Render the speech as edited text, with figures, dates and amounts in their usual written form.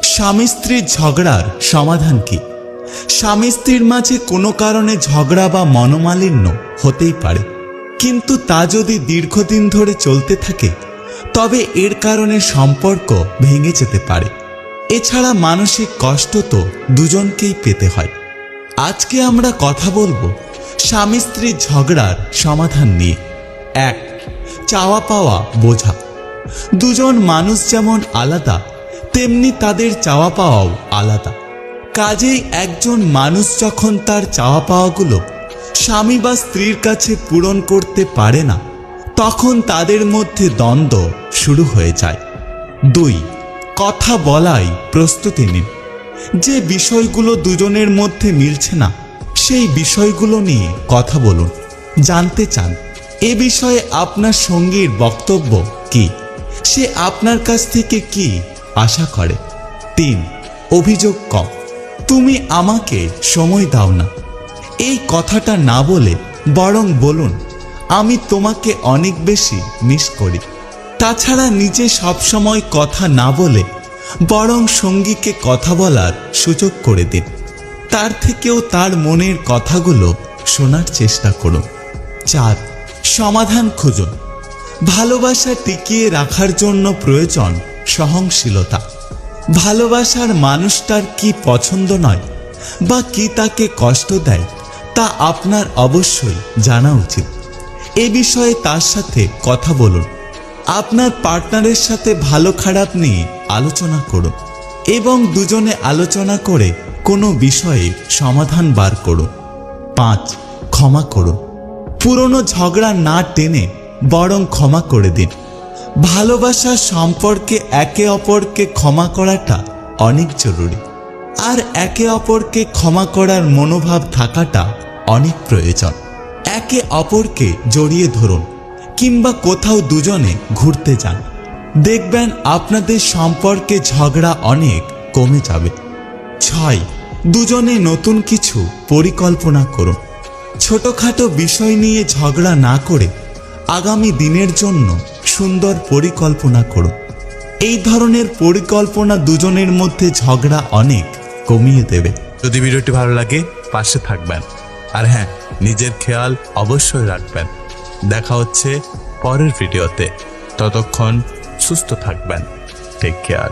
স্বামী স্ত্রীর ঝগড়ার সমাধান কি? স্বামী স্ত্রীর মাঝে কোনো কারণে ঝগড়া বা মনোমালিন্য হতেই পারে, কিন্তু তা যদি দীর্ঘদিন ধরে চলতে থাকে তবে এর কারণে সম্পর্ক ভেঙে যেতে পারে। এছাড়া মানসিক কষ্ট তো দুজনকেই পেতে হয়। আজকে আমরা কথা বলবো স্বামী স্ত্রীর ঝগড়ার সমাধান নিয়ে। 1. চাওয়া পাওয়া বোঝা। দুজন মানুষ যেমন আলাদা, তেমনি তাদের চাওয়া পাওয়াও আলাদা। কাজেই একজন মানুষ যখন তার চাওয়া পাওয়াগুলো স্বামী বা স্ত্রীর কাছে পূরণ করতে পারে না, তখন তাদের মধ্যে দ্বন্দ্ব শুরু হয়ে যায়। 2. কথা বলাই প্রস্তুতি নিন। যে বিষয়গুলো দুজনের মধ্যে মিলছে না, সেই বিষয়গুলো নিয়ে কথা বলুন। জানতে চান এ বিষয়ে আপনার সঙ্গীর বক্তব্য কি, সে আপনার কাছ থেকে কি আশা করে। 3. অভিযোগ কম। তুমি আমাকে সময় দাও না। এই কথাটা না বলে বরং বলুন, আমি তোমাকে অনেক বেশি মিস করি। তাছাড়া নিজে সবসময় কথা না বলে বরং সঙ্গীকে কথা বলার সুযোগ করে দিন। তার থেকেও তার মনের কথাগুলো শোনার চেষ্টা করুন। 4. সমাধান খুঁজুন। ভালোবাসা টিকিয়ে রাখার জন্য প্রয়োজন সহনশীলতা। ভালোবাসার মানুষটার কি পছন্দ নয় বা কি তাকে কষ্ট দেয় তা আপনার অবশ্যই জানা উচিত। এ বিষয়ে তার সাথে কথা বলুন। আপনার পার্টনারের সাথে ভালো খারাপ নিয়ে আলোচনা করুন এবং দুজনে আলোচনা করে কোনো বিষয়ে সমাধান বার করুন। 5. ক্ষমা করুন। পুরনো ঝগড়া না টেনে বরং ক্ষমা করে দিন। ভালোবাসার সম্পর্কে একে অপরকে ক্ষমা করাটা অনেক জরুরি, আর একে অপরকে ক্ষমা করার মনোভাব থাকাটা অনেক প্রয়োজন। একে অপরকে জড়িয়ে ধরুন কিংবা কোথাও দুজনে ঘুরতে যান, দেখবেন আপনাদের সম্পর্কে ঝগড়া অনেক কমে যাবে। 6. দুজনে নতুন কিছু পরিকল্পনা করুন। ছোটখাটো বিষয় নিয়ে ঝগড়া না করে আগামী দিনের জন্য সুন্দর পরিকল্পনা করুন। এই ধরনের পরিকল্পনা দুজনের মধ্যে ঝগড়া অনেক কমিয়ে দেবে। যদি ভিডিওটি ভালো লাগে পাশে থাকবেন, আর হ্যাঁ, নিজের খেয়াল অবশ্যই রাখবেন। দেখা হচ্ছে পরের ভিডিওতে। ততক্ষণ সুস্থ থাকবেন। Take care.